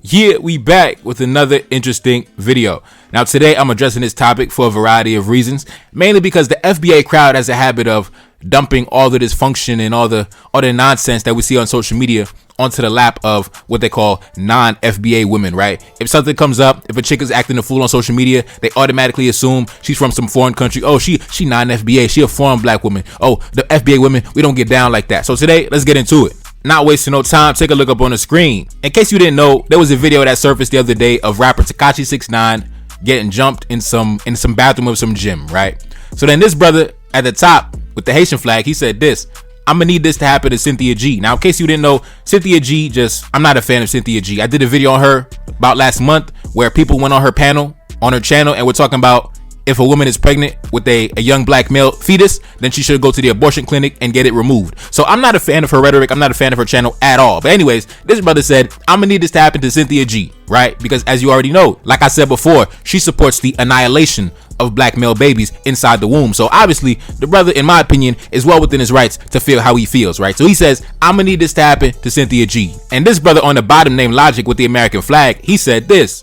Yeah, we back with another interesting video. Now today I'm addressing this topic for a variety of reasons, mainly because the FBA crowd has a habit of dumping all the dysfunction and all the nonsense that we see on social media onto the lap of what they call non-FBA women, right? If something comes up, if a chick is acting a fool on social media, they automatically assume she's from some foreign country. Oh, she non-FBA, she a foreign black woman. Oh, the FBA women, we don't get down like that. So today, let's get into it. Not wasting no time, take a look up on the screen. In case you didn't know, there was a video that surfaced the other day of rapper Tekashi 6ix9ine getting jumped in some bathroom of some gym, right? So then this brother at the top with the Haitian flag, he said this: I'm gonna need this to happen to Cynthia G. Now, in case you didn't know, Cynthia G, I'm not a fan of Cynthia G. I did a video on her about last month where people went on her panel, on her channel, and we're talking about if a woman is pregnant with a young black male fetus, then she should go to the abortion clinic and get it removed. So I'm not a fan of her rhetoric. I'm not a fan of her channel at all. But anyways, this brother said, I'm gonna need this to happen to Cynthia G, right? Because as you already know, like I said before, she supports the annihilation of black male babies inside the womb. So obviously the brother, in my opinion, is well within his rights to feel how he feels, right? So he says, I'm gonna need this to happen to Cynthia G. And this brother on the bottom named Logic with the American flag, he said this: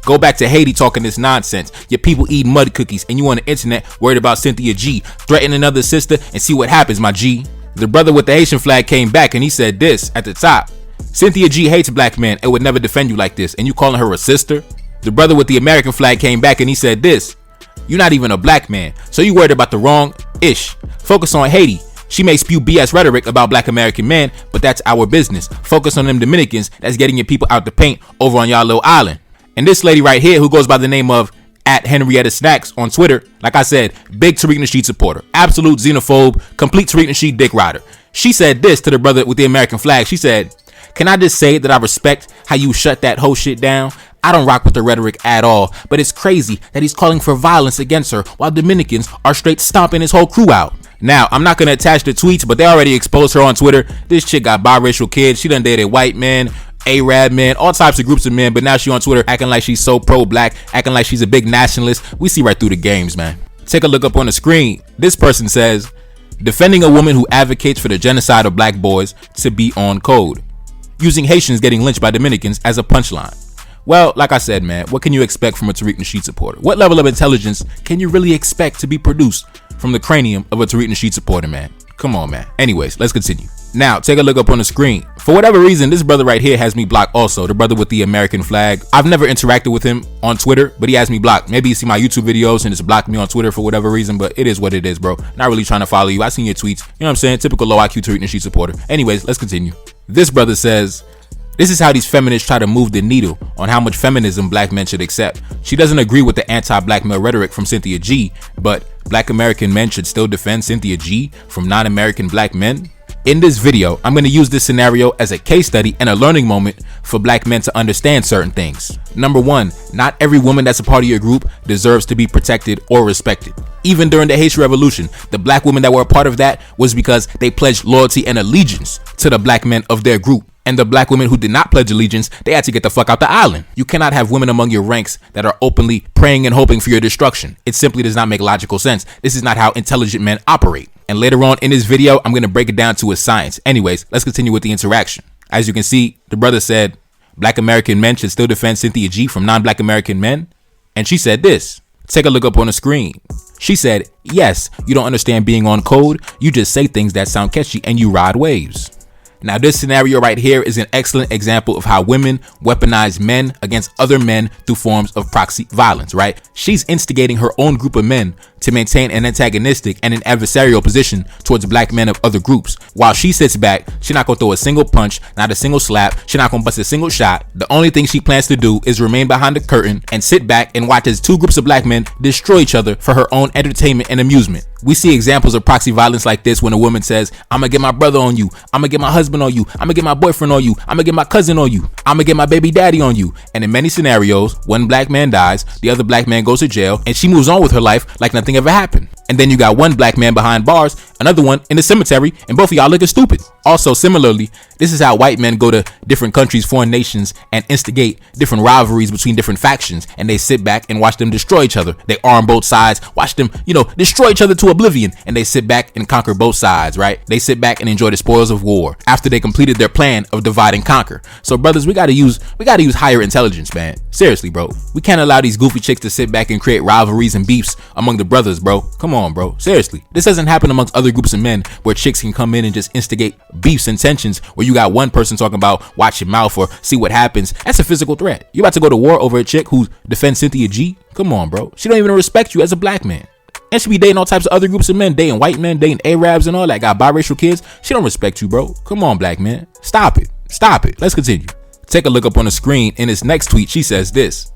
go back to Haiti talking this nonsense. Your people eat mud cookies and you on the internet worried about Cynthia G. Threaten another sister and see what happens, my G. The brother with the Haitian flag came back and he said this at the top: Cynthia G hates black men and would never defend you like this, and you calling her a sister? The brother with the American flag came back and he said this: you're not even a black man, so you worried about the wrong ish. Focus on Haiti. She may spew BS rhetoric about black American men, but that's our business. Focus on them Dominicans that's getting your people out the paint over on y'all little island. And this lady right here, who goes by the name of @HenriettaSnacks on Twitter, like I said, big Tariq Nasheed supporter, absolute xenophobe, complete Tariq Nasheed dick rider. She said this to the brother with the American flag. She said, can I just say that I respect how you shut that whole shit down? I don't rock with the rhetoric at all, but it's crazy that he's calling for violence against her while Dominicans are straight stomping his whole crew out. Now, I'm not going to attach the tweets, but they already exposed her on Twitter. This chick got biracial kids. She done dated white men, Arab men, all types of groups of men, but now she on Twitter acting like she's so pro-black, acting like she's a big nationalist. We see right through the games, man. Take a look up on the screen. This person says, defending a woman who advocates for the genocide of black boys to be on code, using Haitians getting lynched by Dominicans as a punchline. Well, like I said, man, what can you expect from a Tariq Nasheed supporter? What level of intelligence can you really expect to be produced from the cranium of a Tariq Nasheed supporter, man? Come on, man. Anyways, let's continue. Now, take a look up on the screen. For whatever reason, this brother right here has me blocked also, the brother with the American flag. I've never interacted with him on Twitter, but he has me blocked. Maybe you see my YouTube videos and it's blocked me on Twitter for whatever reason, but it is what it is, bro. Not really trying to follow you. I seen your tweets. You know what I'm saying? Typical low IQ Tariq Nasheed supporter. Anyways, let's continue. This brother says, this is how these feminists try to move the needle on how much feminism black men should accept. She doesn't agree with the anti-black male rhetoric from Cynthia G, but black American men should still defend Cynthia G from non-American black men. In this video, I'm going to use this scenario as a case study and a learning moment for black men to understand certain things. Number one, not every woman that's a part of your group deserves to be protected or respected. Even during the Haitian Revolution, the black women that were a part of that was because they pledged loyalty and allegiance to the black men of their group. And the black women who did not pledge allegiance, they had to get the fuck out the island. You cannot have women among your ranks that are openly praying and hoping for your destruction. It simply does not make logical sense. This is not how intelligent men operate. And later on in this video, I'm going to break it down to a science. Anyways, let's continue with the interaction. As you can see, the brother said, black American men should still defend Cynthia G from non-black American men. And she said this. Take a look up on the screen. She said, yes, you don't understand being on code. You just say things that sound catchy and you ride waves. Now, this scenario right here is an excellent example of how women weaponize men against other men through forms of proxy violence, right? She's instigating her own group of men to maintain an antagonistic and an adversarial position towards black men of other groups. While she sits back, she's not gonna throw a single punch, not a single slap, she's not gonna bust a single shot. The only thing she plans to do is remain behind the curtain and sit back and watch as two groups of black men destroy each other for her own entertainment and amusement. We see examples of proxy violence like this when a woman says, I'm gonna get my brother on you, I'm gonna get my husband on you, I'm gonna get my boyfriend on you, I'm gonna get my cousin on you, I'm gonna get my baby daddy on you. And in many scenarios, one black man dies, the other black man goes to jail, and she moves on with her life like nothing ever happened. And then you got one black man behind bars another one in the cemetery, and both of y'all looking stupid. Also, similarly, this is how white men go to different countries, foreign nations, and instigate different rivalries between different factions, and they sit back and watch them destroy each other. They arm both sides, watch them, destroy each other to oblivion, and they sit back and conquer both sides, right? They sit back and enjoy the spoils of war after they completed their plan of divide and conquer. So, brothers, we gotta use higher intelligence, man. Seriously, bro. We can't allow these goofy chicks to sit back and create rivalries and beefs among the brothers, bro. Come on, bro. Seriously. This doesn't happen amongst other groups of men where chicks can come in and just instigate beefs and tensions where you got one person talking about watch your mouth or see what happens. That's a physical threat. You about to go to war over a chick who defends Cynthia G? Come on, bro. She don't even respect you as a black man. And she be dating all types of other groups of men, dating white men, dating Arabs and all that, got biracial kids. She don't respect you, bro. Come on, black man. Stop it. Stop it. Let's continue. Take a look up on the screen. In this next tweet, she says this: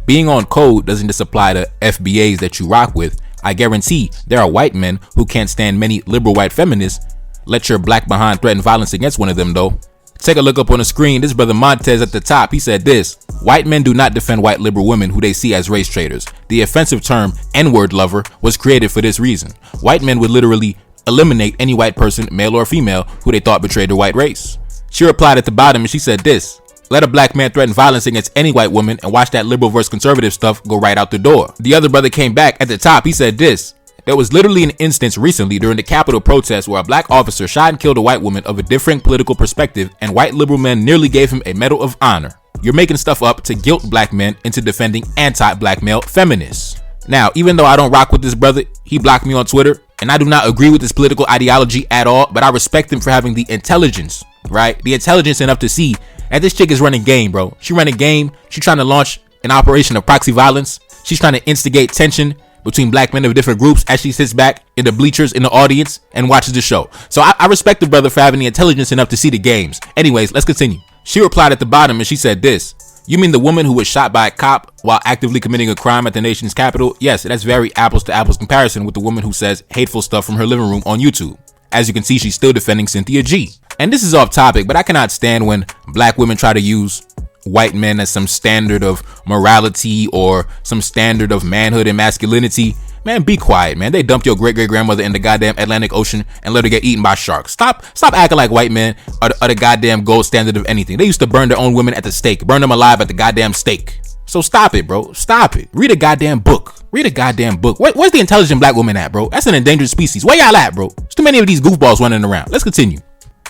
being on code doesn't just apply to FBAs that you rock with. I guarantee there are white men who can't stand many liberal white feminists. Let your black behind threaten violence against one of them, though. Take a look up on the screen. This brother Montez at the top, he said this: white men do not defend white liberal women who they see as race traitors. The offensive term N-word lover was created for this reason. White men would literally eliminate any white person, male or female, who they thought betrayed their white race. She replied at the bottom and she said this: let a black man threaten violence against any white woman and watch that liberal versus conservative stuff go right out the door. The other brother came back at the top. He said this: there was literally an instance recently during the Capitol protest where a black officer shot and killed a white woman of a different political perspective, and white liberal men nearly gave him a Medal of Honor. You're making stuff up to guilt black men into defending anti-black male feminists. Now, even though I don't rock with this brother, he blocked me on Twitter, and I do not agree with his political ideology at all, but I respect him for having the intelligence, right? The intelligence enough to see that this chick is running game, bro. She running game. She's trying to launch an operation of proxy violence. She's trying to instigate tension between black men of different groups as she sits back in the bleachers in the audience and watches the show. So I respect the brother for having the intelligence enough to see the games. Anyways, let's continue. She replied at the bottom and she said this: you mean the woman who was shot by a cop while actively committing a crime at the nation's capital? Yes, that's very apples to apples comparison with the woman who says hateful stuff from her living room on YouTube. As you can see, she's still defending Cynthia G. And this is off topic, but I cannot stand when black women try to use white men as some standard of morality or some standard of manhood and masculinity. Man, be quiet, man. They dumped your great-great-grandmother in the goddamn Atlantic Ocean and let her get eaten by sharks. Stop acting like white men are the goddamn gold standard of anything. They used to burn their own women at the stake, burn them alive at the goddamn stake. So stop it, bro. Stop it. Read a goddamn book. Read a goddamn book. Where's the intelligent black woman at, bro? That's an endangered species. Where y'all at, bro? There's too many of these goofballs running around. Let's continue.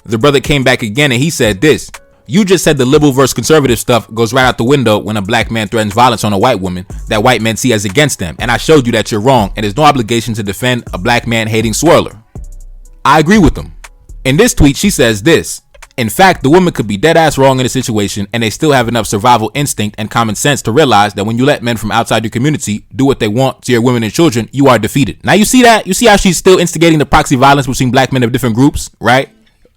The brother came back again and he said this: you just said the liberal versus conservative stuff goes right out the window when a black man threatens violence on a white woman that white men see as against them. And I showed you that you're wrong and there's no obligation to defend a black man hating swirler. I agree with them. In this tweet, she says this: in fact, the woman could be dead ass wrong in a situation and they still have enough survival instinct and common sense to realize that when you let men from outside your community do what they want to your women and children, you are defeated. Now you see that? You see how she's still instigating the proxy violence between black men of different groups, right?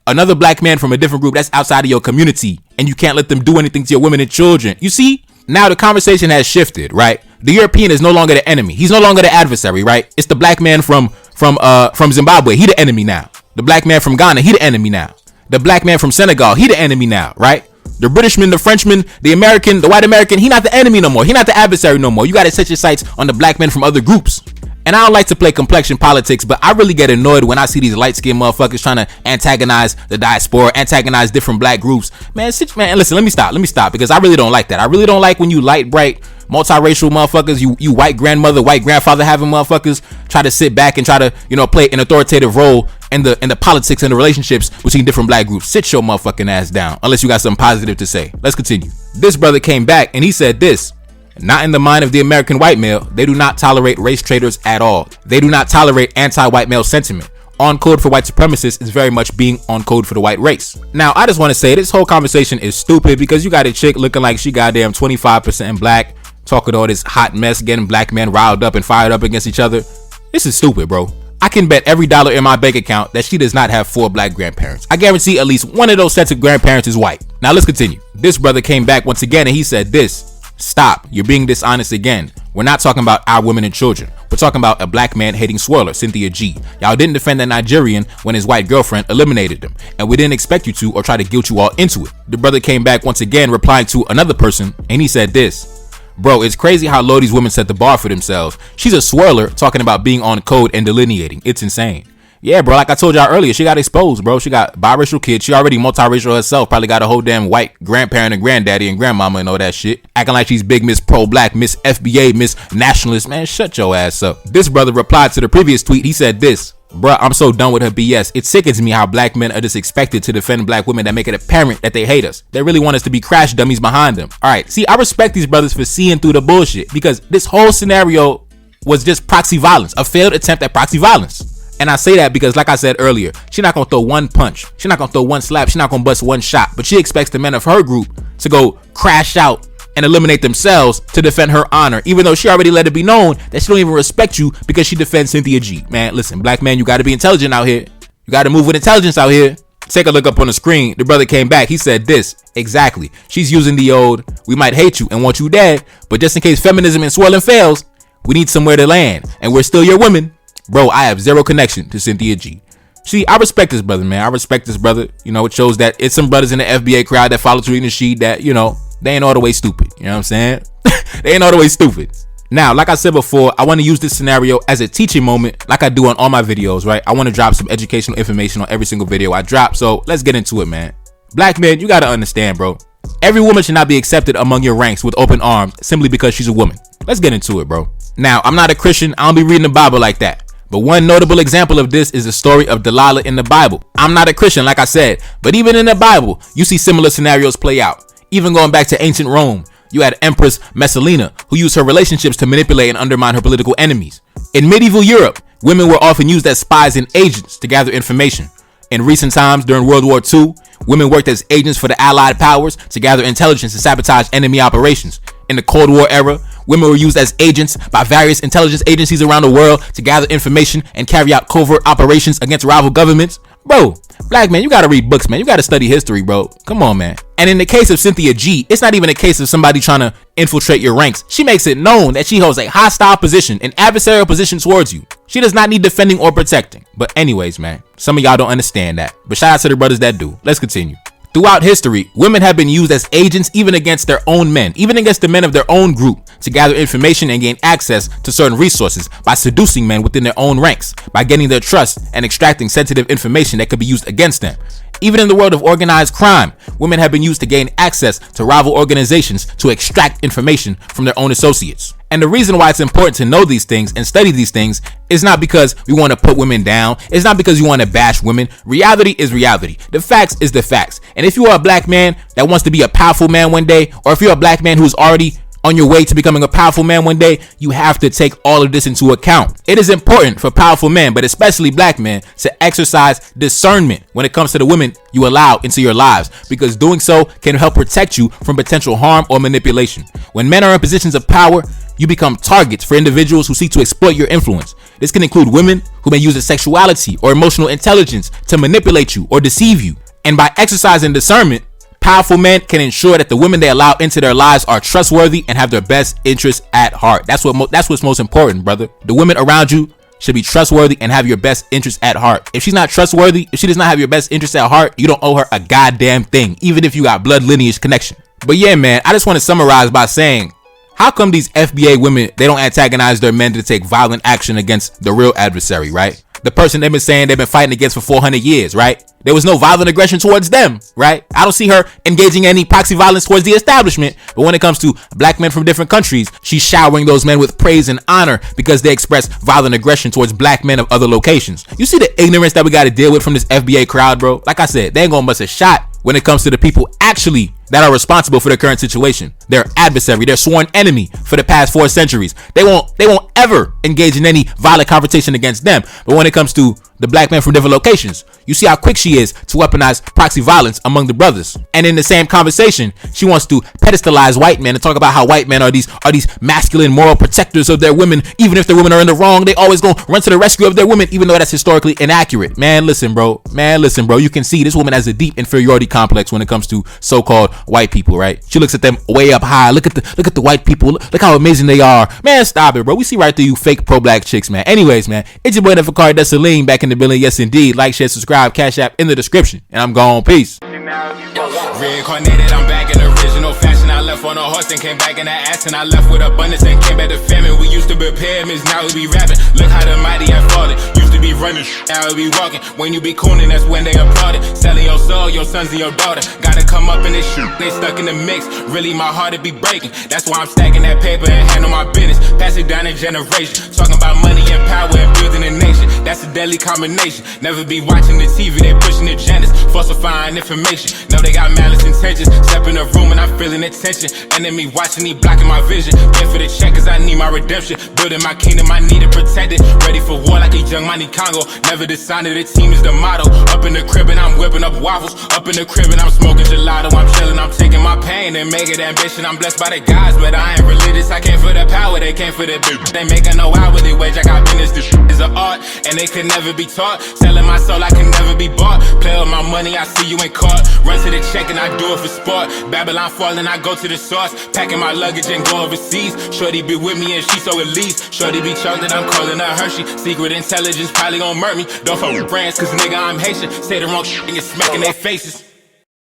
Another black man from a different group that's outside of your community, and you can't let them do anything to your women and children. You see? Now the conversation has shifted, right? The European is no longer the enemy. He's no longer the adversary, right? It's the black man from Zimbabwe. He the enemy now. The black man from Ghana, he the enemy now. The black man from Senegal, he the enemy now, right? The Britishman, the Frenchman, the American, the white American, he not the enemy no more. He not the adversary no more. You got to set your sights on the black men from other groups. And I don't like to play complexion politics, but I really get annoyed when I see these light-skinned motherfuckers trying to antagonize the diaspora, antagonize different listen, let me stop because I really don't like that. I really don't like when you light, bright, multiracial motherfuckers, you white grandmother, white grandfather having motherfuckers try to sit back and try to, play an authoritative role in the politics and the relationships between different black groups. Sit your motherfucking ass down, unless you got something positive to say. Let's continue. This brother came back and he said this: not in the mind of the American white male, they do not tolerate race traitors at all. They do not tolerate anti-white male sentiment. On code for white supremacists is very much being on code for the white race. Now, I just want to say this whole conversation is stupid because you got a chick looking like she goddamn 25% black, talking all this hot mess, getting black men riled up and fired up against each other. This is stupid, bro. I can bet every dollar in my bank account that she does not have 4 black grandparents. I guarantee at least one of those sets of grandparents is white. Now let's continue. This brother came back once again and he said this: stop, you're being dishonest again. We're not talking about our women and children. We're talking about a black man hating swirler, Cynthia G. Y'all didn't defend that Nigerian when his white girlfriend eliminated him, and we didn't expect you to or try to guilt you all into it. The brother came back once again replying to another person and he said this: bro, it's crazy how low these women set the bar for themselves. She's a swirler talking about being on code and delineating. It's insane. Yeah, bro, like I told y'all earlier, she got exposed, bro. She got biracial kids. She already multiracial herself. Probably got a whole damn white grandparent and granddaddy and grandmama and all that shit. Acting like she's big Miss Pro-Black, Miss FBA, Miss Nationalist. Man, shut your ass up. This brother replied to the previous tweet. He said this. Bruh, I'm so done with her BS. It sickens me how black men are just expected to defend black women that make it apparent that they hate us. They really want us to be crash dummies behind them. Alright, see, I respect these brothers for seeing through the bullshit because this whole scenario was just proxy violence, a failed attempt at proxy violence. And I say that because, like I said earlier, she's not gonna throw one punch, she's not gonna throw one slap, she's not gonna bust one shot, but she expects the men of her group to go crash out and eliminate themselves to defend her honor, even though she already let it be known that she don't even respect you because she defends Cynthia G. Man, listen, black man, you gotta be intelligent out here. You gotta move with intelligence out here. Take a look up on the screen. The brother came back. He said this. Exactly. She's using the old, we might hate you and want you dead, but just in case feminism and swirling fails, we need somewhere to land, and we're still your women. Bro, I have zero connection to Cynthia G. See, I respect this brother, man. I respect this brother. You know, it shows that it's some brothers in the FBA crowd that follow Tariq Nasheed that, you know, they ain't all the way stupid. You know what I'm saying? They ain't all the way stupid. Now, like I said before, I want to use this scenario as a teaching moment like I do on all my videos, right? I want to drop some educational information on every single video I drop. So let's get into it, man. Black men, you got to understand, bro. Every woman should not be accepted among your ranks with open arms simply because she's a woman. Let's get into it, bro. Now, I'm not a Christian. I don't be reading the Bible like that. But one notable example of this is the story of Delilah in the Bible. I'm not a Christian, like I said, but even in the Bible, you see similar scenarios play out. Even going back to ancient Rome, you had Empress Messalina, who used her relationships to manipulate and undermine her political enemies. In medieval Europe, women were often used as spies and agents to gather information. In recent times, during World War II, women worked as agents for the Allied powers to gather intelligence and sabotage enemy operations. In the Cold War era, women were used as agents by various intelligence agencies around the world to gather information and carry out covert operations against rival governments. Bro, black man, you gotta read books, man. You gotta study history, bro. Come on, man. And in the case of Cynthia G, it's not even a case of somebody trying to infiltrate your ranks. She makes it known that she holds a hostile position, an adversarial position towards you. She does not need defending or protecting. But anyways, man, some of y'all don't understand that. But shout out to the brothers that do. Let's continue. Throughout history, women have been used as agents even against their own men, even against the men of their own group, to gather information and gain access to certain resources by seducing men within their own ranks, by getting their trust and extracting sensitive information that could be used against them. Even in the world of organized crime, women have been used to gain access to rival organizations to extract information from their own associates. And the reason why it's important to know these things and study these things is not because we want to put women down. It's not because you want to bash women. Reality is reality. The facts is the facts. And if you are a black man that wants to be a powerful man one day, or if you're a black man who's already on your way to becoming a powerful man one day, you have to take all of this into account. It is important for powerful men, but especially black men, to exercise discernment when it comes to the women you allow into your lives, because doing so can help protect you from potential harm or manipulation. When men are in positions of power, you become targets for individuals who seek to exploit your influence. This can include women who may use their sexuality or emotional intelligence to manipulate you or deceive you. And by exercising discernment, powerful men can ensure that the women they allow into their lives are trustworthy and have their best interests at heart. That's what's most important, brother. The women around you should be trustworthy and have your best interests at heart. If she's not trustworthy, if she does not have your best interests at heart, you don't owe her a goddamn thing, even if you got blood lineage connection. But yeah, man, I just want to summarize by saying, how come these FBA women, they don't antagonize their men to take violent action against the real adversary, right? The person they've been saying they've been fighting against for 400 years, right? There was no violent aggression towards them, right? I don't see her engaging in any proxy violence towards the establishment. But when it comes to black men from different countries, she's showering those men with praise and honor because they express violent aggression towards black men of other locations. You see the ignorance that we got to deal with from this FBA crowd, bro? Like I said, they ain't gonna bust a shot when it comes to the people actually that are responsible for the current situation. Their adversary, their sworn enemy for the past 4 centuries. They won't ever engage in any violent confrontation against them. But when it comes to the black men from different locations, you see how quick she is to weaponize proxy violence among the brothers. And in the same conversation, she wants to pedestalize white men and talk about how white men are these masculine moral protectors of their women. Even if their women are in the wrong, they always gonna run to the rescue of their women, even though that's historically inaccurate. Man, listen, bro. You can see this woman has a deep inferiority complex when it comes to so-called white people, right? She looks at them way up high. Look at the white people. Look how amazing they are. Man, stop it, bro. We see right through you fake pro-black chicks, man. Anyways, man, it's your boy Neferkari Desaline back in the building. Yes, indeed. Like, share, subscribe, Cash App in the description. And I'm gone. Peace. Reincarnated, I'm back in original fashion. I left on a horse and came back in the ass, and I left with abundance and came back to famine. We used to prepare, miss, now we be rapping. Look how the mighty have fallen. Used to to be running, now we be walking. When you be cooning, that's when they applaud it. Selling your soul, your sons and your daughter. Gotta come up in this shit, they stuck in the mix. Really, my heart it be breaking. That's why I'm stacking that paper and handle my business. Pass it down in generation. Talking about money and power and building a nation. That's a deadly combination. Never be watching the TV, they pushing agendas, falsifying information. Know they got malice intentions. Step in the room and I'm feeling the tension. Enemy watching, he blocking my vision. Pay for the check cause I need my redemption. Building my kingdom, I need it protected. Ready for war like a young Money Congo. Never decided the team is the motto. Up in the crib and I'm whipping up waffles. Up in the crib and I'm smoking gelato. I'm chilling, I'm taking my pain and make it ambition. I'm blessed by the gods, but I ain't religious. I came for the power, they came for the bitch. They making no hourly wage, I got business. This shit is an art, and they could never be taught. Selling my soul, I can never be bought. Play with my money, I see you ain't caught. Run to the check and I do it for sport. Babylon falling, I go to the source. Packing my luggage and go overseas. Shorty be with me and she so elite. Shorty be chocolate, I'm calling her Hershey. Secret intelligence probably gon' murk me. Don't fuck with brands, cause nigga I'm Haitian. Say the wrong shit and you're smacking their faces.